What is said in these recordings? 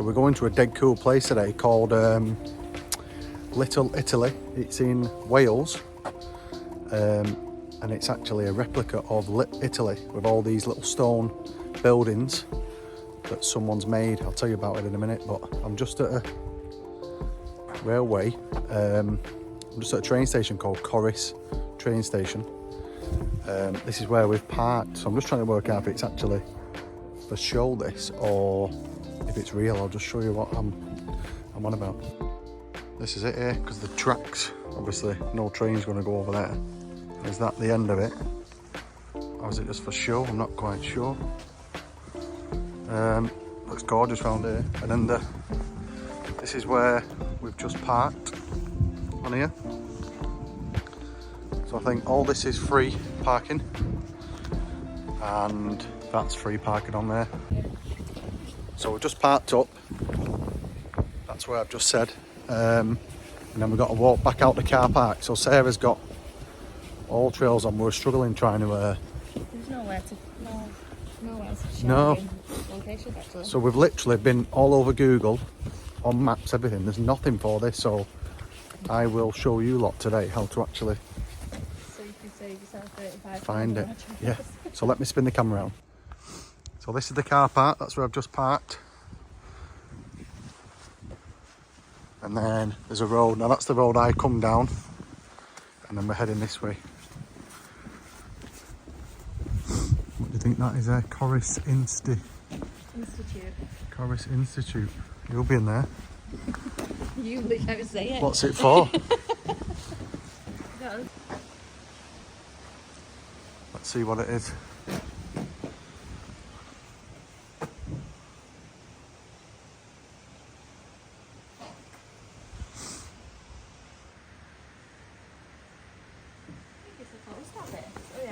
So we're going to a dead cool place today called Little Italy. It's in Wales, and it's actually a replica of Italy with all these little stone buildings that someone's made. I'll tell you about it in a minute, but I'm just at a railway. I'm just at a train station called Corris train station. This is where we've parked, so I'm just trying to work out if it's actually for show this or if it's real. I'll just show you what I'm on about. This is it here, because the tracks, obviously no train's going to go over there. Is that the end of it, or is it just for show? I'm not quite sure. Looks gorgeous round here. And then this is where we've just parked on here. So I think all this is free parking, and that's free parking on there. So we've just parked up. That's where I've just said. And then we've got to walk back out the car park. So Sarah's got all trails on. We're struggling trying to... There's nowhere to show no. Location, actually. So we've literally been all over Google, on maps, everything. There's nothing for this, so I will show you lot today how to actually so you can save yourself 35 find it. Yeah. So let me spin the camera around. So this is the car park. That's where I've just parked. And then there's a road. Now that's the road I come down, and then we're heading this way. What do you think that is there? Corris Institute. Corris Institute. You'll be in there. You look how to say it. What's it for? No. Let's see what it is.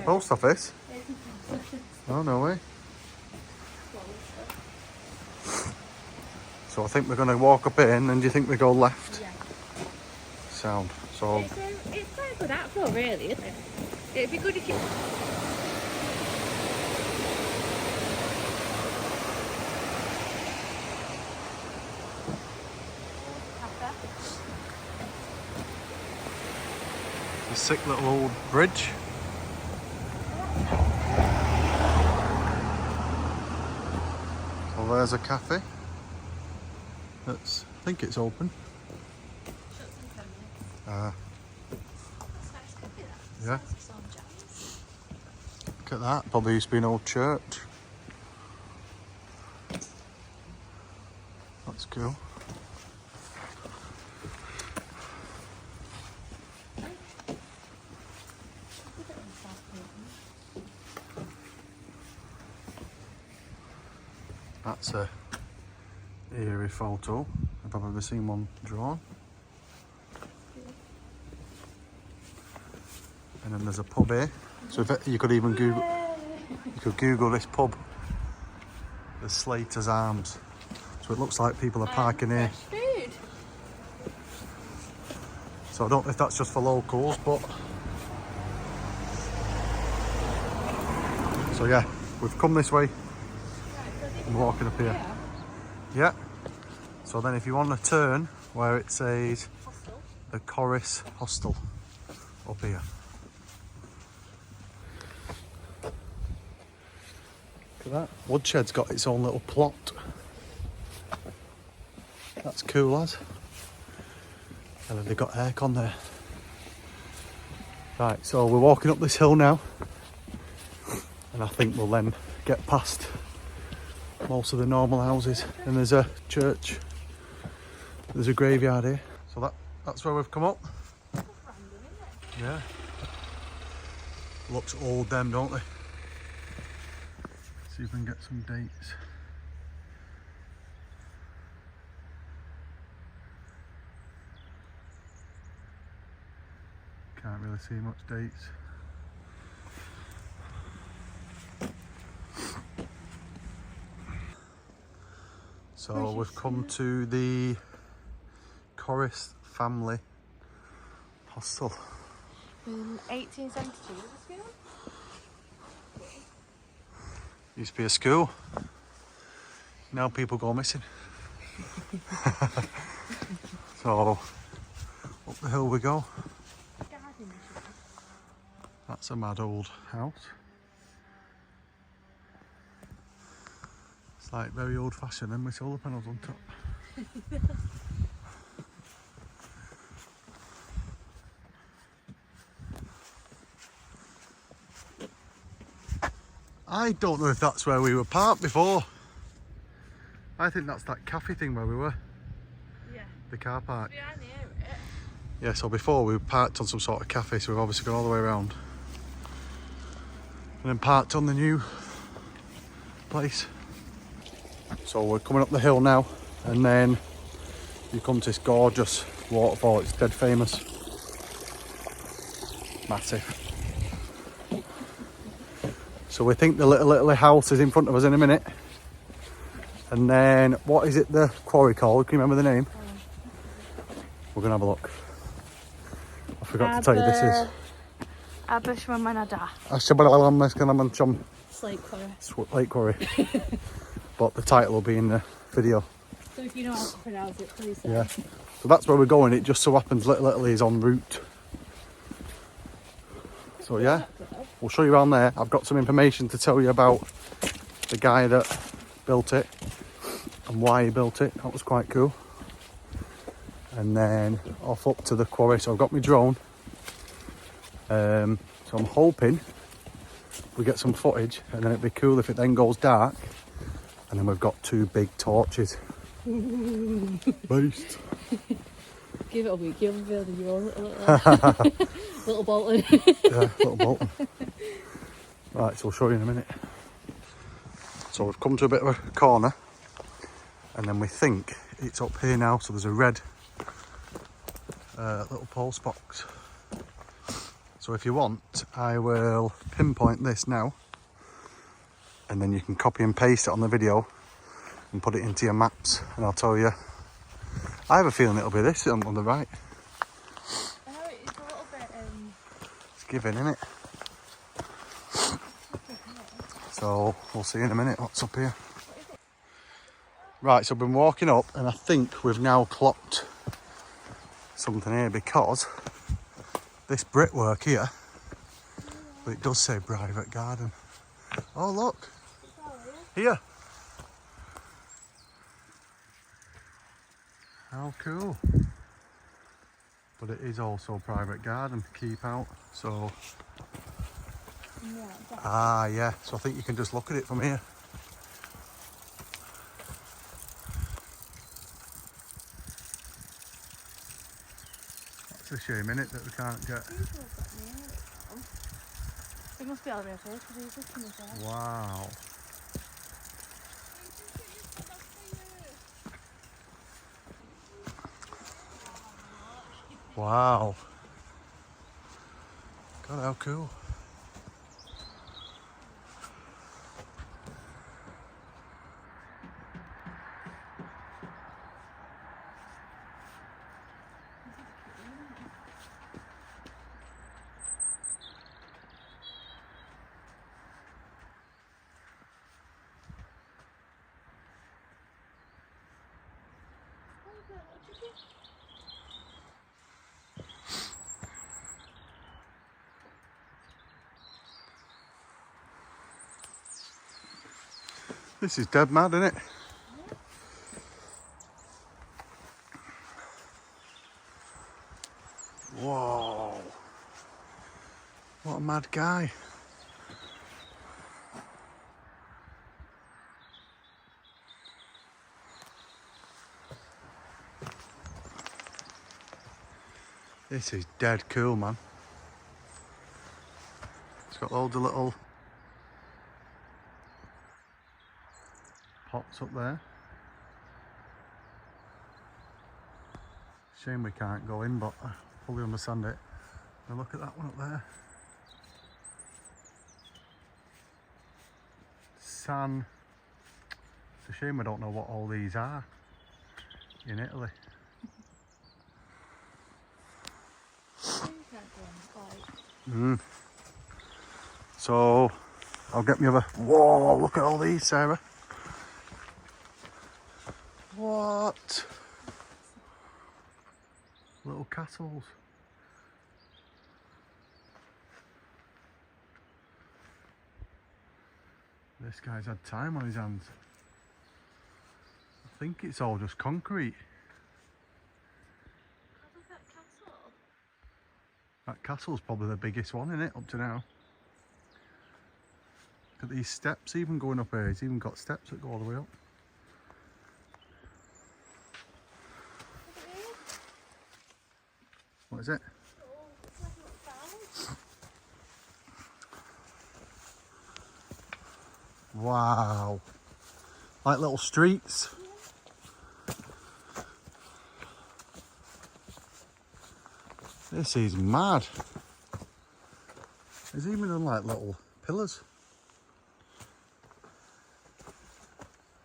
Post office? Oh, no way. So I think we're going to walk up in, and do you think we go left? Yeah. Sound. So It's quite a good outflow, really, isn't it? It'd be good if you... a sick little old bridge. So there's a cafe. I think it's open. Yeah. Look at that. Probably used to be an old church. That's cool. That's a eerie photo, if I've ever seen one drawn. And then there's a pub here. So if you could even Google this pub, the Slater's Arms. So it looks like people are parking here. Food. So I don't know if that's just for locals, but so yeah, we've come this way. I'm walking up here. Yeah. So then if you want to turn where it says Hostel. the Corris Hostel up here. Look at that. Woodshed's got its own little plot. That's cool, lads. And then they've got aircon there. Right, so we're walking up this hill now. And I think we'll then get past most of the normal houses, and there's a church, there's a graveyard here, so that's where we've come up. That's random, isn't it? Yeah, looks old them, don't they? See if we can get some dates. Can't really see much dates. So we've come to the Corris family hostel. In 1872, was this film? Used to be a school. Now people go missing. So up the hill we go. Garden. That's a mad old house. It's like very old fashioned and with solar panels on top. I don't know if that's where we were parked before. I think that's that cafe thing where we were. Yeah. The car park. We are near it. Yeah, so before we were parked on some sort of cafe, so we've obviously gone all the way around. And then parked on the new place. So we're coming up the hill now, and then you come to this gorgeous waterfall. It's dead famous. Massive. So we think the little Italy house is in front of us in a minute. And then, what is it, the quarry called? Can you remember the name? We're going to have a look. I forgot to tell you, this is... Abercwmeiddaw. Slate Corris. Lake Quarry. But the title will be in the video. So if you know how to pronounce it, please say. Yeah. So that's where we're going. It just so happens Little Italy is en route. So yeah, we'll show you around there. I've got some information to tell you about the guy that built it and why he built it. That was quite cool. And then off up to the quarry. So I've got my drone. So I'm hoping we get some footage, and then it'd be cool if it then goes dark and then we've got two big torches. Beast. Give it a week, you'll be able to your little Bolton. Yeah, little Bolton. Right, so I'll show you in a minute. So we've come to a bit of a corner, and then we think it's up here now. So there's a red little post box. So if you want, I will pinpoint this now, and then you can copy and paste it on the video and put it into your maps, and I'll tell you. I have a feeling it'll be this on the right. I know it's a little bit It's giving, isn't it? So we'll see in a minute what's up here. Right, so I've been walking up, and I think we've now clocked something here, because this brickwork here, but it does say private garden. Oh look, here. How cool. But it is also private garden, keep out, so. Yeah, so I think you can just look at it from here. That's a shame, innit, that we can't get. It must be all the way first, because he's looking as well. Wow. Wow. God, how cool. This is dead mad, isn't it? Whoa. What a mad guy. This is dead cool, man. It's got loads of little pots up there. Shame we can't go in, but I fully understand it. Now look at that one up there. San. It's a shame I don't know what all these are in Italy. So I'll get me other. Whoa, look at all these, Sarah. What? Little castles. This guy's had time on his hands. I think it's all just concrete. Look at that castle. That castle's probably the biggest one in it up to now. Look at these steps even going up here. It's even got steps that go all the way up. Look at this. What is it? Oh, it's like a little town. Wow. Like little streets. This is mad. There's even done like little pillars.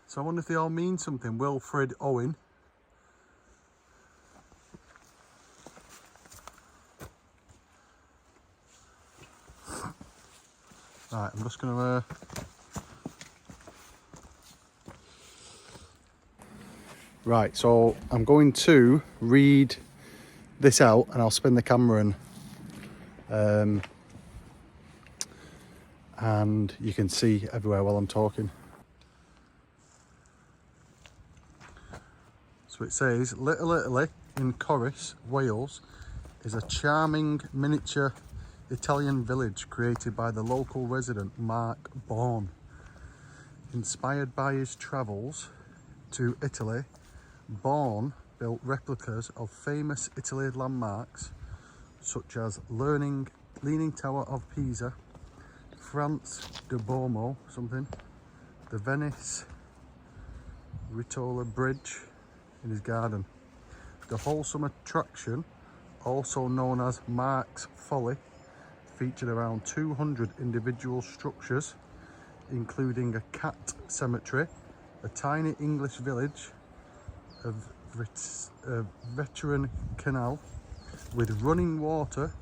So I wonder if they all mean something. Wilfred Owen. Right, I'm just going to... Right, so I'm going to read this out and I'll spin the camera and you can see everywhere while I'm talking. So it says, Little Italy in Corris, Wales, is a charming miniature Italian village created by the local resident Mark Bourne. Inspired by his travels to Italy, Bourne built replicas of famous Italy landmarks such as Leaning Tower of Pisa, France de Bormo, the Venice Ritola Bridge in his garden. The wholesome attraction, also known as Mark's Folly, featured around 200 individual structures, including a cat cemetery, a tiny English village, a veteran canal with running water.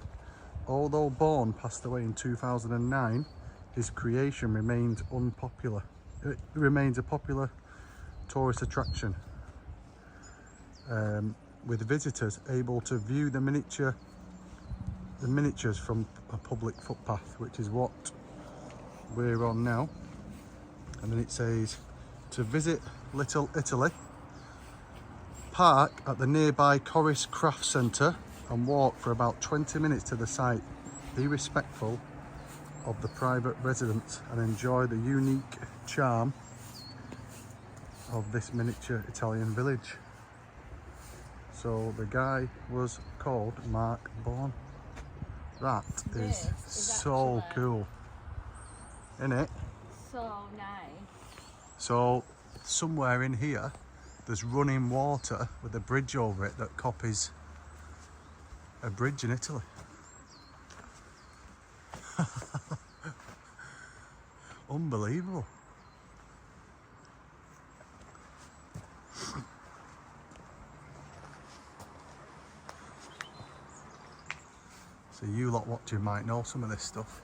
Although Bourne passed away in 2009, his creation remains unpopular. It remains a popular tourist attraction, with visitors able to view the miniatures from a public footpath, which is what we're on now. And then it says, to visit Little Italy, park at the nearby Corris Craft Centre and walk for about 20 minutes to the site. Be respectful of the private residents and enjoy the unique charm of this miniature Italian village. So the guy was called Mark Bourne. That is so actually cool, isn't it? So nice. So somewhere in here there's running water with a bridge over it that copies a bridge in Italy. Unbelievable. So you lot watching might know some of this stuff.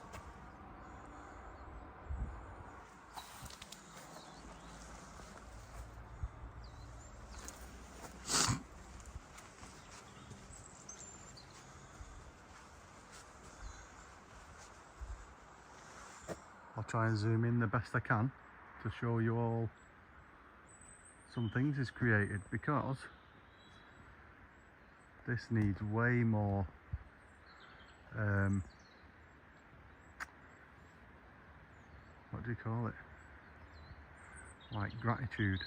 I'll try and zoom in the best I can to show you all some things he's created, because this needs way more what do you call it, like gratitude.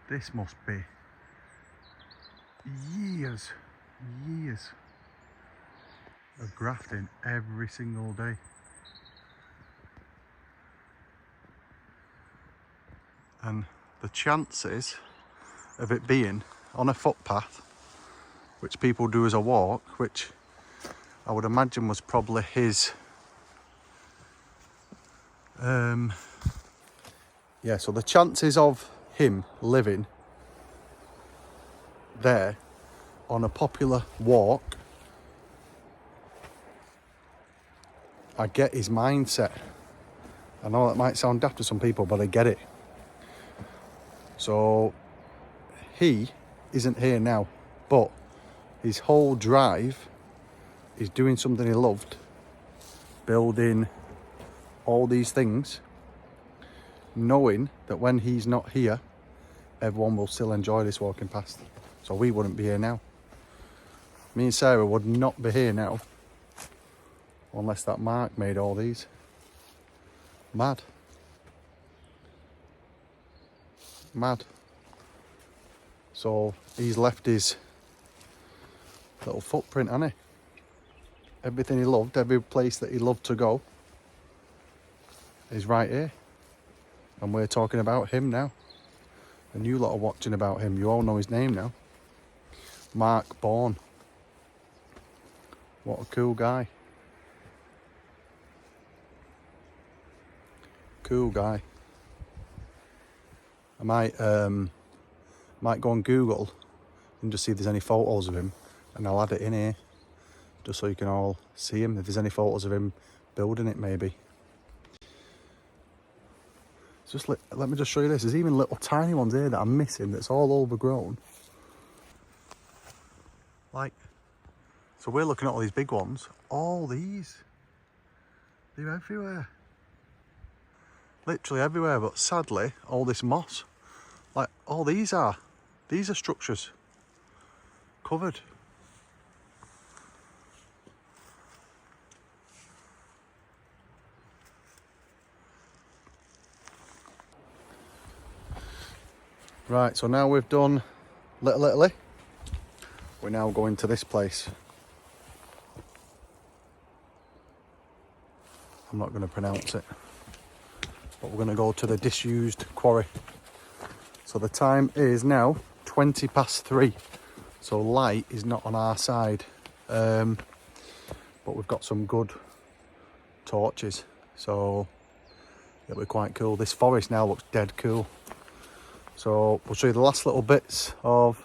This must be years of grafting every single day. And the chances of it being on a footpath, which people do as a walk, which I would imagine was probably his, yeah, so the chances of him living there on a popular walk, I get his mindset. I know that might sound daft to some people, but I get it. So he isn't here now, but his whole drive is doing something he loved, building all these things, knowing that when he's not here, everyone will still enjoy this walking past. So we wouldn't be here now. Me and Sarah would not be here now unless that Mark made all these. Mad. Mad. So he's left his little footprint, hasn't he? Everything he loved, every place that he loved to go is right here. And we're talking about him now. And you lot are watching about him. You all know his name now. Mark Bourne. What a cool guy. Cool guy. I might go on Google and just see if there's any photos of him, and I'll add it in here just so you can all see him. If there's any photos of him building it, maybe. Just let me just show you this. There's even little tiny ones here that I'm missing that's all overgrown. Like, so we're looking at all these big ones. All these, they're everywhere. Literally everywhere, but sadly, all this moss. Like, all these are structures covered. Right, so now we've done Little Italy. We're now going to this place. I'm not going to pronounce it, but we're going to go to the disused quarry. So the time is now 3:20. So light is not on our side, but we've got some good torches, so it'll be quite cool. This forest now looks dead cool. So we'll show you the last little bits of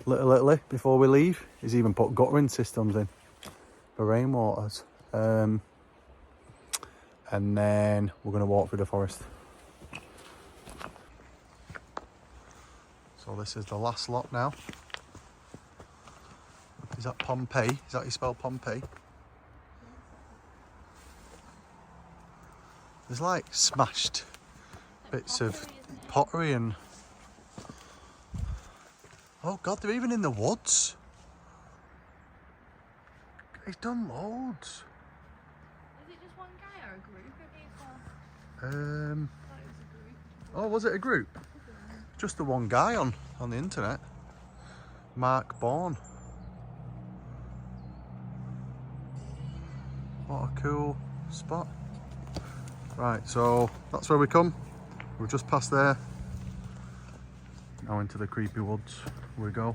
Little Italy before we leave. He's even put guttering systems in for rainwaters. And then we're going to walk through the forest. So this is the last lot now. Is that Pompeii? Is that how you spell Pompeii? There's like smashed bits of pottery and... Oh God, they're even in the woods. He's done loads. Is it just one guy or a group? Oh, was it a group? Just the one guy on the internet. Mark Bourne. What a cool spot. Right, so that's where we come. We've just passed there. Now into the creepy woods we go.